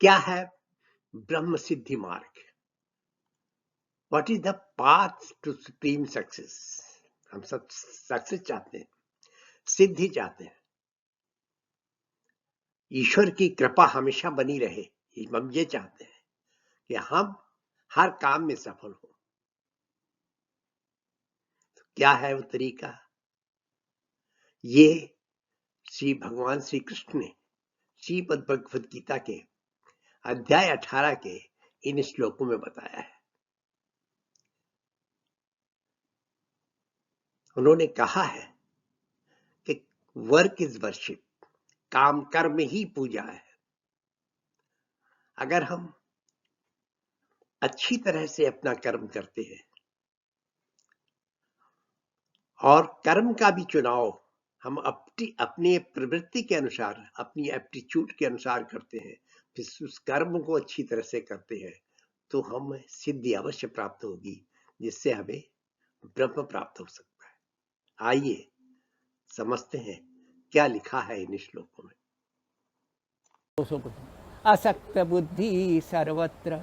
क्या है ब्रह्म सिद्धि मार्ग? What is the path to supreme success? हम सब सक्सेस चाहते हैं, सिद्धि चाहते हैं, ईश्वर की कृपा हमेशा बनी रहे, हम ये चाहते हैं कि हम हर काम में सफल हो। तो क्या है वो तरीका? ये श्री भगवान श्री कृष्ण ने श्रीमद् भगवद गीता के अध्याय 18 के इन श्लोकों में बताया है। उन्होंने कहा है कि वर्क इज वर्शिप, काम कर्म ही पूजा है। अगर हम अच्छी तरह से अपना कर्म करते हैं और कर्म का भी चुनाव हम अपने प्रवृत्ति के अनुसार, अपनी एप्टीट्यूड के अनुसार करते हैं, फिर उस कर्म को अच्छी तरह से करते हैं, तो हमें सिद्धि अवश्य प्राप्त होगी, जिससे हमें ब्रह्म प्राप्त हो सकता है। आइए समझते हैं क्या लिखा है इन श्लोकों में। असक्त बुद्धि सर्वत्र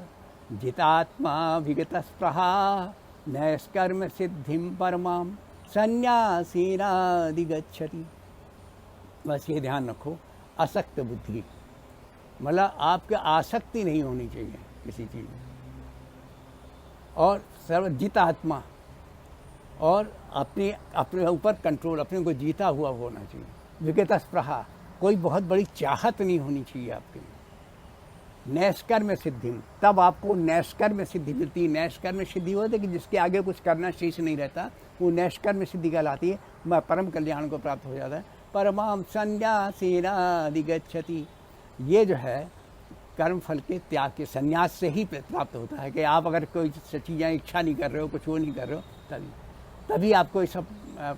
जितात्मा विगत स्पृहा नैष्कर्म सिद्धिं परमाम संन्यासीनाधिगच्छति। बस ये ध्यान रखो, असक्त बुद्धि मतलब आपके आसक्ति नहीं होनी चाहिए किसी चीज़ में, और सर्वजित आत्मा, और अपने ऊपर कंट्रोल, अपने को जीता हुआ होना चाहिए। विगत स्पृहा, कोई बहुत बड़ी चाहत नहीं होनी चाहिए आपके लिए। नैष्कर्म सिद्धि, तब आपको नैष्कर्म सिद्धि मिलती है। नैष्कर्म सिद्धि होती है कि जिसके आगे कुछ करना शेष नहीं रहता, वो नैष्कर्म सिद्धि कहलाती है। मैं परम कल्याण को प्राप्त हो जाता है। परमाम संन्यासीनाधिगच्छति, ये जो है कर्म फल के त्याग के संन्यास से ही प्राप्त होता है। कि आप अगर कोई चीज़ें इच्छा नहीं कर रहे हो, कुछ वो नहीं कर रहे हो, तभी आपको ये सब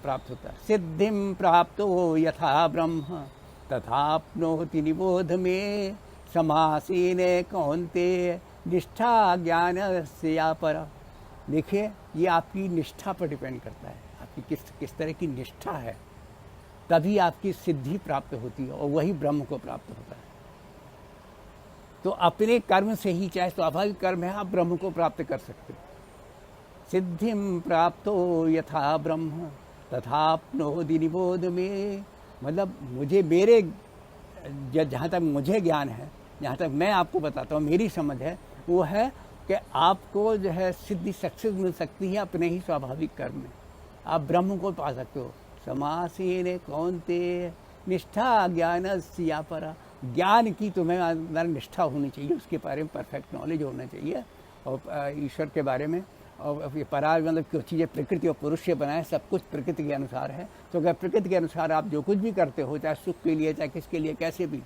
प्राप्त होता है। सिद्धिं प्राप्तो यथा ब्रह्म तथाप्नोति निबोध में समासीने कौन्तेय निष्ठा ज्ञान से या पर। देखिए, ये आपकी निष्ठा पर डिपेंड करता है, आपकी किस तरह की निष्ठा है, तभी आपकी सिद्धि प्राप्त होती है, और वही ब्रह्म को प्राप्त होता है। तो अपने कर्म से ही, चाहे स्वाभाविक कर्म है, आप ब्रह्म को प्राप्त कर सकते हो। सिद्धिं प्राप्तो यथा ब्रह्म तथाप्नोति निबोध में, मतलब मुझे, मेरे जहाँ तक मुझे ज्ञान है, जहाँ तक मैं आपको बताता हूँ, मेरी समझ है, वो है कि आपको जो है सिद्धि, सक्सेस मिल सकती है अपने ही स्वाभाविक कर्म में। आप ब्रह्म को पा सकते हो। समासीने कौन्तेय निष्ठा ज्ञान सिया परा, ज्ञान की तुम्हें अंदर निष्ठा होनी चाहिए, उसके बारे में परफेक्ट नॉलेज होना चाहिए, और ईश्वर के बारे में। और ये परा मतलब कुछ चीज़ें प्रकृति और पुरुष से बनाए, सब कुछ प्रकृति के अनुसार है। तो अगर प्रकृति के अनुसार आप जो कुछ भी करते हो, चाहे सुख के लिए, चाहे किसके लिए, कैसे भी,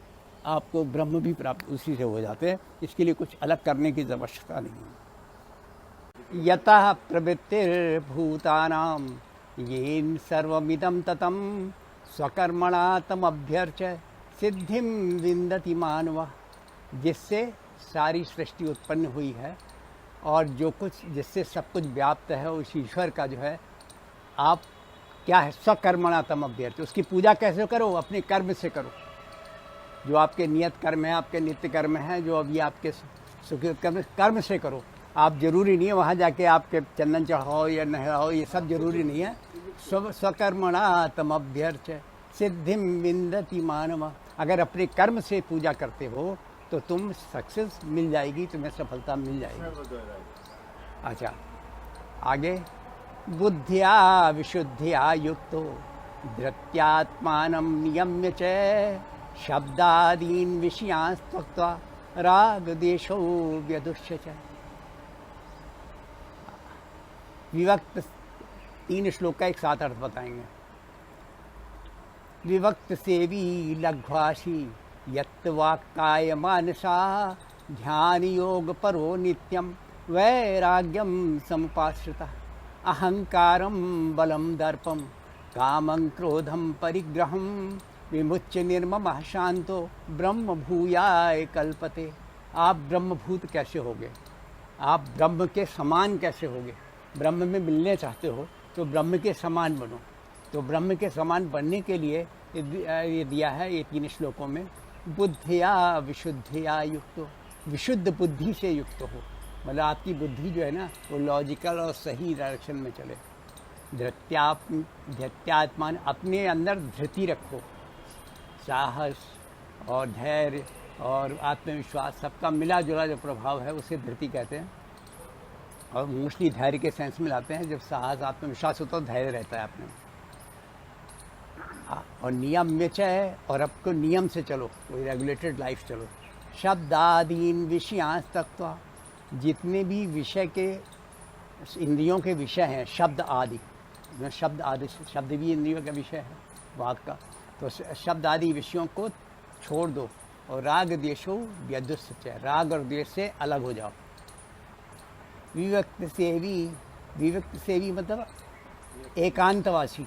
आपको ब्रह्म भी प्राप्त उसी से हो जाते हैं। इसके लिए कुछ अलग करने की आवश्यकता नहीं है। यतः प्रवृत्तिर्भूतानां येन सर्वमिदं ततं स्वकर्मणा तमभ्यर्च्य सिद्धिं विन्दति मानवः। जिससे सारी सृष्टि उत्पन्न हुई है, और जो कुछ, जिससे सब कुछ व्याप्त है, उस ईश्वर का जो है, आप क्या है, स्वकर्मणा तम अभ्यर्थ, उसकी पूजा कैसे करो? अपने कर्म से करो। जो आपके नियत कर्म है, आपके नित्य कर्म है, जो अभी आपके सुकृत कर्म से करो। आप जरूरी नहीं है वहाँ जाके आपके चंदन चढ़ाओ या नहलाओ, ये सब जरूरी नहीं है। स्वकर्मणा तम अभ्यर्थ सिद्धिं विन्दति मानव। अगर अपने कर्म से पूजा करते हो तो तुम सक्सेस मिल जाएगी, तुम्हें सफलता मिल जाएगी। अच्छा, आगे, बुद्धिया विशुद्धिया युक्तो धृत्यात्मानं नियम्य च शब्दादीन् विषयान् त्यक्त्वा राग देशो व्यदुष्य च। विभक्त 3 श्लोक का एक साथ अर्थ बताएंगे। विभक्त सेवी लघ्वासी यत्वाक्काय मानसा ध्यान योग परो नित्यम वैराग्यम समुपाश्रिता अहंकारम बलम दर्पम कामं क्रोधम परिग्रहम विमुच्य निर्ममः शांतो ब्रह्म भूयाय कल्पते। आप ब्रह्मभूत कैसे होगे? आप ब्रह्म के समान कैसे होगे? ब्रह्म में मिलने चाहते हो तो ब्रह्म के समान बनो। तो ब्रह्म के समान बनने के लिए ये दिया है ये 3 श्लोकों में। बुद्धिया विशुद्धिया युक्तो, विशुद्ध बुद्धि से युक्त हो, मतलब आपकी बुद्धि जो है ना वो लॉजिकल और सही डायरेक्शन में चले। धृत्यात्मान, अपने अंदर धृति रखो, साहस और धैर्य और आत्मविश्वास सबका मिला जुला जो प्रभाव है उसे धृति कहते हैं। और मोस्टली धैर्य के सेंस में लाते हैं, जब साहस आत्मविश्वास होता है धैर्य रहता है अपने में। और नियम में है, और आपको नियम से चलो, कोई रेगुलेटेड लाइफ चलो। शब्दादीन विषयांश तत्व, जितने भी विषय के इंद्रियों के विषय हैं, शब्द आदि, शब्द आदि, शब्द भी इंद्रियों का विषय है वाक का, तो शब्द आदि विषयों को छोड़ दो और राग द्वेषो व्यदुष्ट, राग और द्वेष से अलग हो जाओ। विविक्त सेवी मतलब एकांतवासी,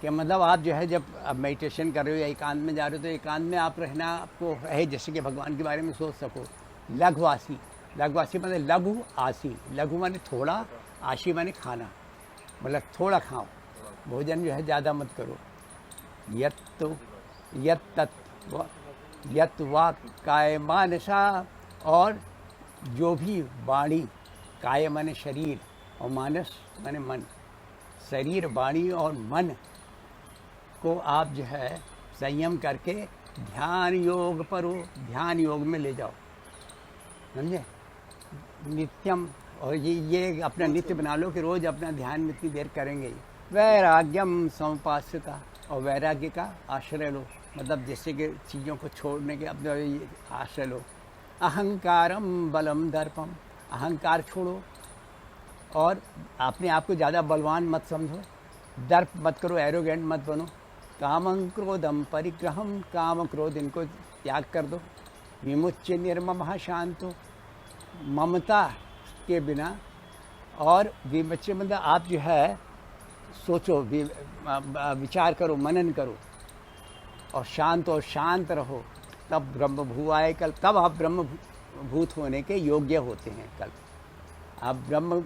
कि मतलब आप जो है जब आप मेडिटेशन कर रहे हो या एकांत में जा रहे हो तो एकांत में आप रहना आपको है, जैसे कि भगवान के बारे में सोच सको। लघुवासी, लघुवासी मतलब लघु आसी, लघु माने थोड़ा, आशी माने खाना, मतलब थोड़ा खाओ, भोजन जो है ज़्यादा मत करो। यत वा काय मानसा, और जो भी वाणी, काय माने शरीर और मानस माने मन, शरीर वाणी और मन को आप जो है संयम करके ध्यान योग पर हो, ध्यान योग में ले जाओ, समझे। नित्यम, और ये अपना नित्य बना लो कि रोज अपना ध्यान में इतनी देर करेंगे ही। वैराग्यम समुपास्यता, और वैराग्य का आश्रय लो, मतलब जैसे कि चीज़ों को छोड़ने के अपने आश्रय लो। अहंकारम बलम दर्पम, अहंकार छोड़ो और अपने आप को ज़्यादा बलवान मत समझो, दर्प मत करो, एरोगेंट मत बनो। कामं क्रोधम परिग्रहम, काम क्रोध इनको त्याग कर दो। विमुच्य निर्ममः शांतो, ममता के बिना, और विमुच्य मतलब आप जो है सोचो, विचार करो, मनन करो, और शांत रहो, तब ब्रह्म भूआए कल, तब आप ब्रह्म भूत होने के योग्य होते हैं। कल आप ब्रह्म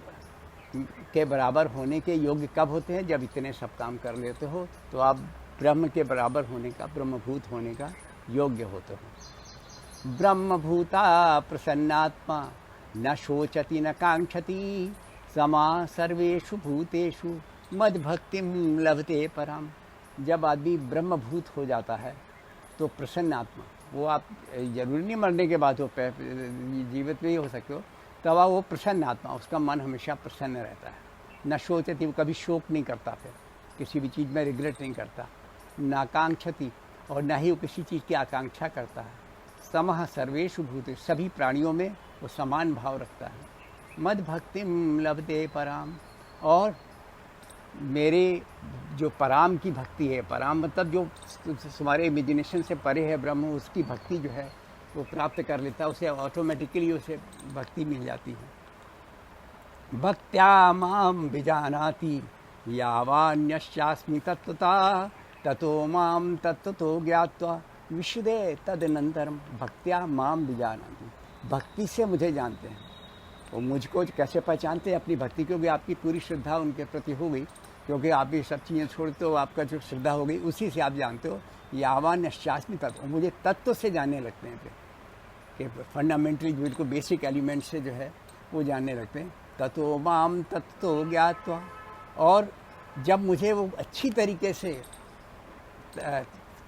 के बराबर होने के योग्य कब होते हैं? जब इतने सब काम कर लेते हो तो आप ब्रह्म के बराबर होने का, ब्रह्मभूत होने का योग्य होते हो। ब्रह्मभूता प्रसन्नात्मा न शोचति न कांक्षति, समा सर्वेषु भूतेषु मद भक्तिम लभते परम। जब आदमी ब्रह्मभूत हो जाता है तो प्रसन्न आत्मा, वो आप जरूरी नहीं मरने के बाद हो, जीवित में ही हो सकते हो, तब वो प्रसन्न आत्मा, उसका मन हमेशा प्रसन्न रहता है। न शोचति, वो कभी शोक नहीं करता, फिर किसी भी चीज़ में रिग्रेट नहीं करता। न कांक्षति, और न ही वो किसी चीज़ की आकांक्षा करता है। समः सर्वेषु भूते, सभी प्राणियों में वो समान भाव रखता है। मद भक्तिम लभते पराम, और मेरे जो पराम की भक्ति है, पराम मतलब जो तुम्हारे इमेजिनेशन से परे है ब्रह्म, उसकी भक्ति जो है वो प्राप्त कर लेता है, उसे ऑटोमेटिकली उसे भक्ति मिल जाती है। भक्त्या माम विजानाति यावान्यश्चास्मि तत्वता, ततो माम तत्वतो ज्ञात्वा विशुदे तदनंतरम। भक्त्या माम विजानाति, भक्ति से मुझे जानते हैं। वो मुझको कैसे पहचानते हैं? अपनी भक्ति, क्योंकि आपकी पूरी श्रद्धा उनके प्रति हो गई, क्योंकि आप ये सब चीज़ें छोड़ते हो, आपका जो श्रद्धा हो गई, उसी से आप जानते हो। यावान्यश्चास्मि तत्व, मुझे तत्व से जानने लगते हैं, फिर कि फंडामेंटली बिल्कुल बेसिक एलिमेंट से जो है वो जानने लगते हैं। ततो माम तत्व ज्ञात्वा, और जब मुझे वो अच्छी तरीके से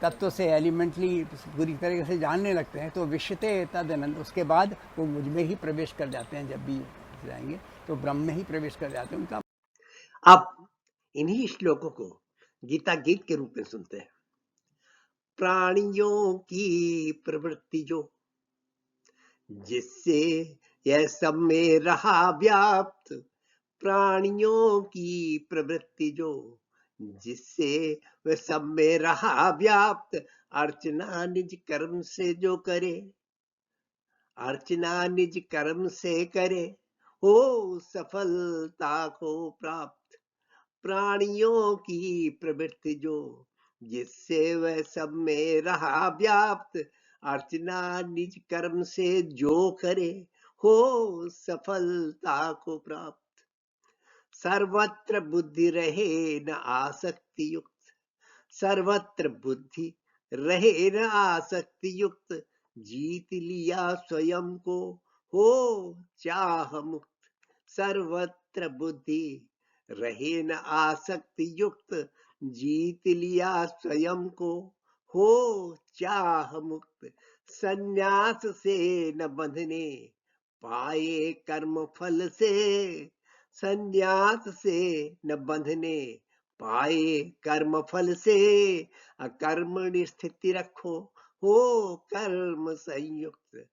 तत्व से एलिमेंटली पूरी तरीके से जानने लगते हैं तो विश्यते तदनंद, उसके बाद वो मुझ में ही प्रवेश कर जाते हैं। जब भी जाएंगे तो ब्रह्म में ही प्रवेश कर जाते हैं उनका। अब इन्हीं श्लोकों को गीता गीत के रूप में सुनते हैं। प्राणियों की प्रवृत्ति जो, जिससे यह सब में रहा व्याप्त, प्राणियों की प्रवृत्ति जो, जिससे वह सब में रहा व्याप्त, अर्चना निज कर्म से जो करे, अर्चना निज कर्म से करे, हो सफलता को प्राप्त। प्राणियों की प्रवृत्ति जो, जिससे वह सब में रहा व्याप्त, अर्चना निज कर्म से जो करे, हो सफलता को प्राप्त। सर्वत्र बुद्धि रहे न आसक्ति युक्त, सर्वत्र बुद्धि रहे न आसक्ति युक्त, जीत लिया स्वयं को, हो चाह मुक्त सर्वत्र बुद्धि, रहे न आसक्ति युक्त। जीत लिया स्वयं को, हो चाह मुक्त संन्यास से न बंधने पाए कर्म फल से। संन्यास से न बंधने पाए कर्म फल से। अकर्मणि स्थिति रखो, हो कर्म संयुक्त।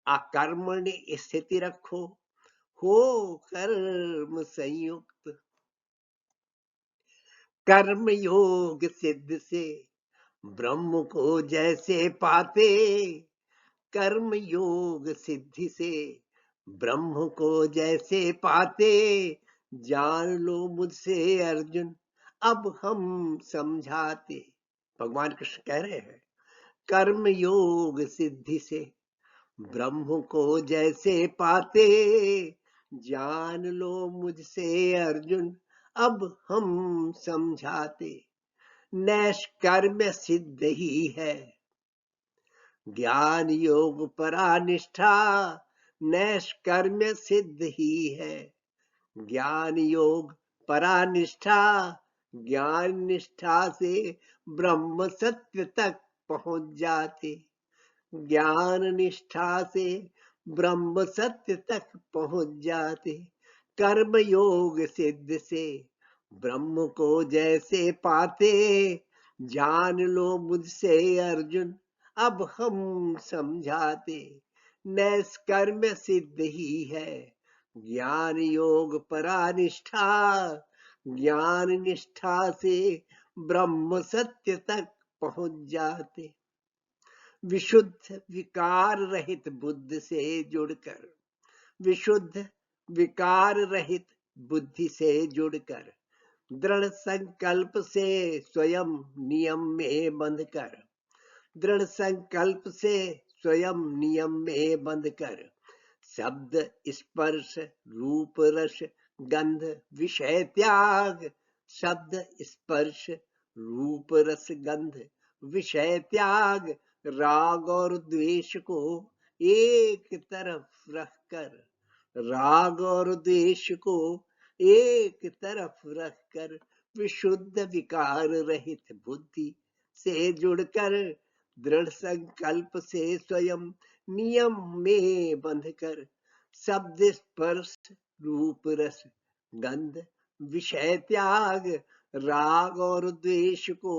अकर्मणि स्थिति रखो, हो कर्म संयुक्त। कर्म योग सिद्ध से ब्रह्म को जैसे पाते, कर्म योग सिद्धि से ब्रह्म को जैसे पाते। जान लो मुझसे अर्जुन अब हम समझाते। भगवान कृष्ण कह रहे हैं, कर्म योग सिद्धि से ब्रह्म को जैसे पाते। जान लो मुझसे अर्जुन अब हम समझाते। नैष्कर्म्य सिद्ध ही है ज्ञान योग परानिष्ठा। नैष्कर्म्य सिद्ध ही है ज्ञान योग परानिष्ठा। ज्ञान निष्ठा से ब्रह्म सत्य तक पहुंच जाते। ज्ञान निष्ठा से ब्रह्म सत्य तक पहुंच जाते। कर्म योग सिद्ध से ब्रह्म को जैसे पाते। जान लो मुझसे अर्जुन अब हम समझाते। नैष्कर्म्य सिद्ध ही है ज्ञान योग परानिष्ठा। ज्ञान निष्ठा से ब्रह्म सत्य तक पहुंच जाते। विशुद्ध विकार रहित बुद्धि से जुड़कर, विशुद्ध विकार रहित बुद्धि से जुड़कर, दृढ़ संकल्प से स्वयं नियम में बंधकर, दृढ़ संकल्प से स्वयं नियम में बंधकर, शब्द स्पर्श रूप रस गंध विषय त्याग। शब्द स्पर्श रूप रस गंध विषय त्याग। राग और द्वेष को एक तरफ रखकर, राग और द्वेष को एक तरफ रखकर, विशुद्ध विकार रहित बुद्धि से जुड़कर, दृढ़ संकल्प से स्वयं नियम में बंधकर, शब्द स्पर्श रूप रस गंध विषय त्याग। राग और द्वेष को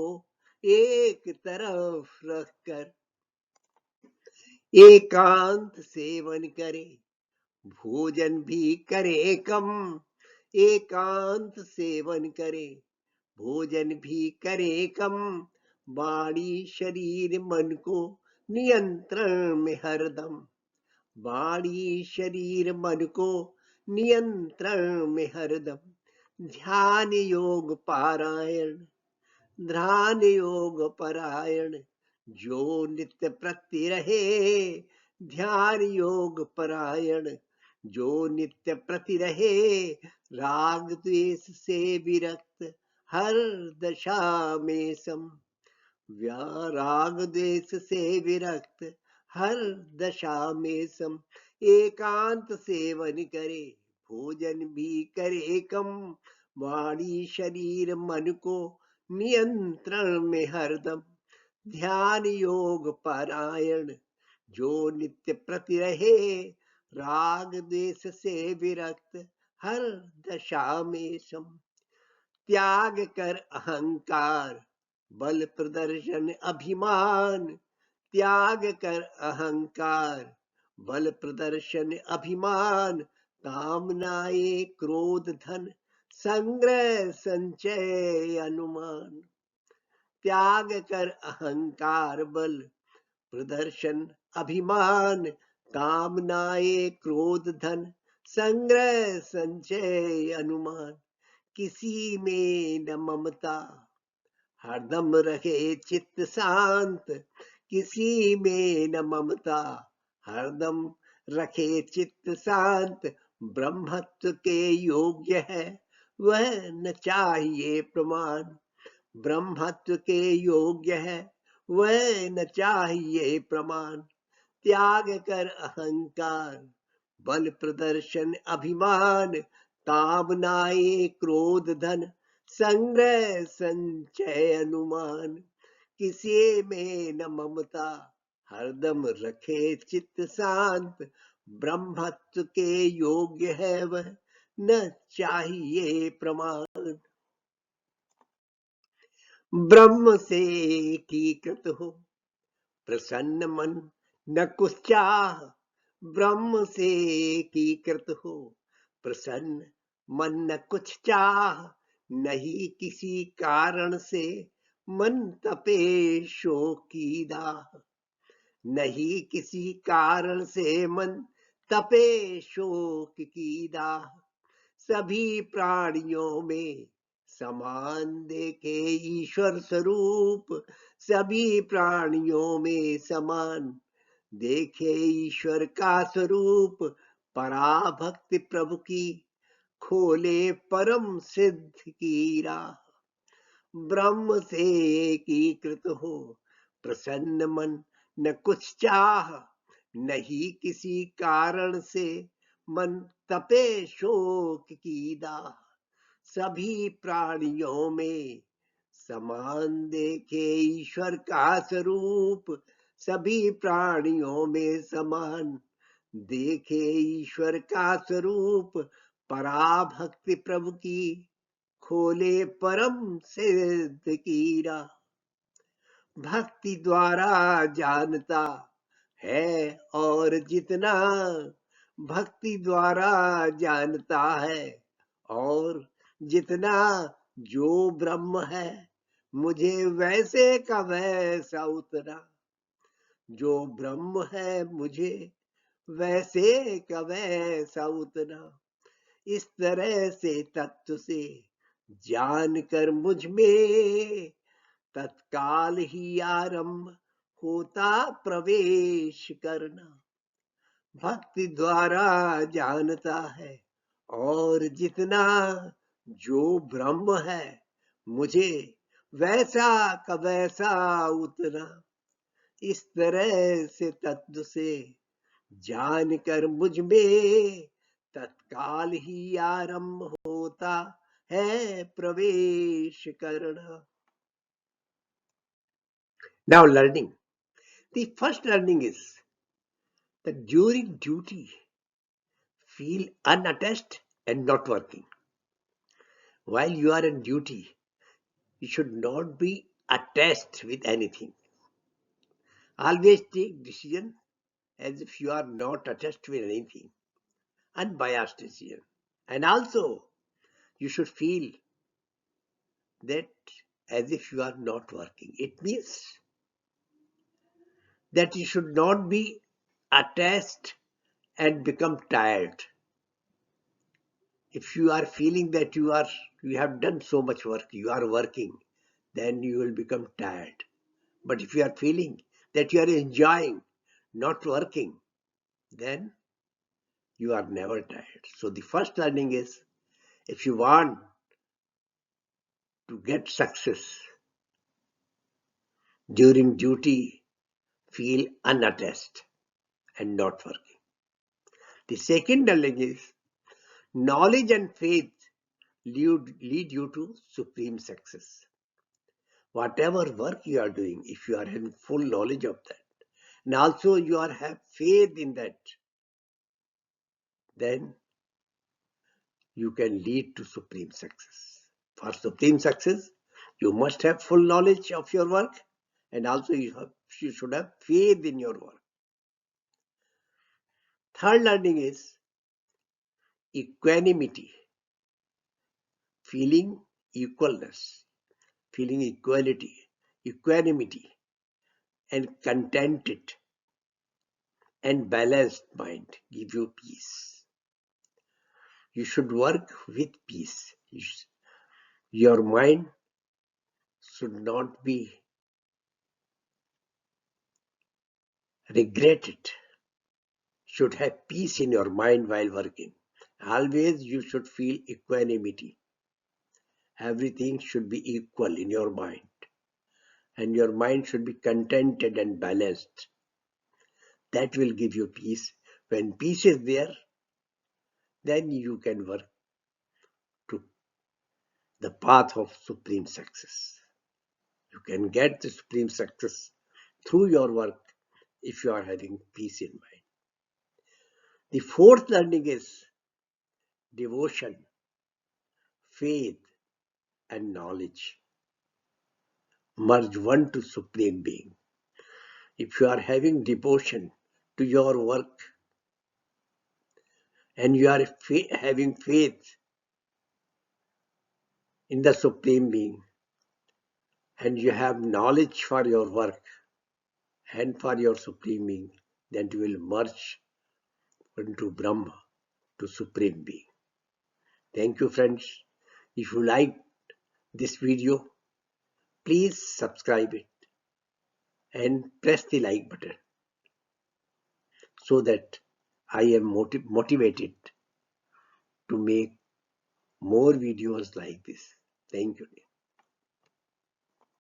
एक तरफ रखकर एकांत सेवन करे, भोजन भी करे कम। एकांत सेवन करे, भोजन भी करे कम। वाणी शरीर मन को नियंत्रण में हरदम। वाणी शरीर मन को नियंत्रण में हरदम। ध्यान योग पारायण, ध्यान योग परायण जो नित्य प्रति रहे। ध्यान योग परायण जो नित्य प्रति रहे। राग द्वेष से विरक्त हर दशा में सम। राग द्वेष से विरक्त हर दशा में सम। एकांत सेवन करे, भोजन भी करे कम। वाणी शरीर मन को नियंत्रण में हरदम। ध्यान योग पारायण जो नित्य प्रति रहे। राग द्वेष से विरक्त हर दशा में सम। त्याग कर अहंकार बल प्रदर्शन अभिमान। त्याग कर अहंकार बल प्रदर्शन अभिमान। कामनाए क्रोध धन संग्रह संचय अनुमान। त्याग कर अहंकार बल प्रदर्शन अभिमान। कामनाए क्रोध धन संग्रह संचय अनुमान। किसी में न ममता हरदम रहे चित्त शांत। किसी में न ममता हरदम रखे चित्त शांत। ब्रह्मत्व के योग्य है वह न चाहिए प्रमाण। ब्रह्मत्व के योग्य है वह न चाहिए प्रमाण। त्याग कर अहंकार, बल प्रदर्शन अभिमान, कामनाएं क्रोध धन, संग्रह संचय अनुमान, किसी में न ममता, हरदम रखे चित्त शांत, ब्रह्मत्व के योग्य है वह, न चाहिए प्रमाण। ब्रह्म से एकीकृत हो प्रसन्न मन, न कुछ चाह, ब्रह्म से एकीकृत हो प्रसन्न मन, न कुछ चाह, नहीं किसी कारण से मन तपे शोक की दाह, नहीं किसी कारण से मन तपे शोक की दाह, सभी प्राणियों में समान देखे ईश्वर स्वरूप, सभी प्राणियों में समान देखे ईश्वर का स्वरूप, पराभक्ति प्रभु की खोले परम सिद्ध की राह, ब्रह्म से एकीकृत हो प्रसन्न मन, न कुछ चाह, नहीं किसी कारण से मन तपे शोक की दाह, सभी प्राणियों में समान देखे ईश्वर का स्वरूप, सभी प्राणियों में समान देखे ईश्वर का स्वरूप, पराभक्ति प्रभु की खोले परम सिद्ध की राह, भक्ति द्वारा जानता है और जितना, भक्ति द्वारा जानता है और जितना, जो ब्रह्म है मुझे वैसे का वैसा उतना, जो ब्रह्म है मुझे वैसे का वैसा उतना, इस तरह से तत्व से जानकर मुझ में तत्काल ही आरंभ होता प्रवेश करना, भक्ति द्वारा जानता है और जितना, जो ब्रह्म है मुझे वैसा का वैसा उतना, इस तरह से तत्व से जानकर मुझ में तत्काल ही आरंभ होता है प्रवेश करना। Now learning. The first learning is that during duty, feel unattached and not working. While you are in duty, you should not be attached with anything. Always take decision as if you are not attached with anything. Unbiased decision. And also, you should feel that as if you are not working. It means that you should not be attached and become tired. If you are feeling that you have done so much work, you are working, then you will become tired. But if you are feeling that you are enjoying not working, then you are never tired. So the first learning is, if you want to get success during duty, feel unattached and not working. The second learning is, knowledge and faith lead you to supreme success. Whatever work you are doing, if you are having full knowledge of that, and also you have faith in that, then you can lead to supreme success. For supreme success, you must have full knowledge of your work, and also you should have faith in your work. Third learning is equanimity, feeling equalness, feeling equality, equanimity, and contented and balanced mind give you peace. You should work with peace. Your mind should not be regretted. Should have peace in your mind while working. Always you should feel equanimity. Everything should be equal in your mind. And your mind should be contented and balanced. That will give you peace. When peace is there, then you can work to the path of supreme success. You can get the supreme success through your work if you are having peace in mind. The fourth learning is devotion, faith, and knowledge. Merge one to supreme being. If you are having devotion to your work and you are having faith in the supreme being, and you have knowledge for your work and for your supreme being, then you will merge into Brahma, to supreme being. Thank you, friends. If you like this video, please subscribe it and press the like button so that I am motivated to make more videos like this. Thank you.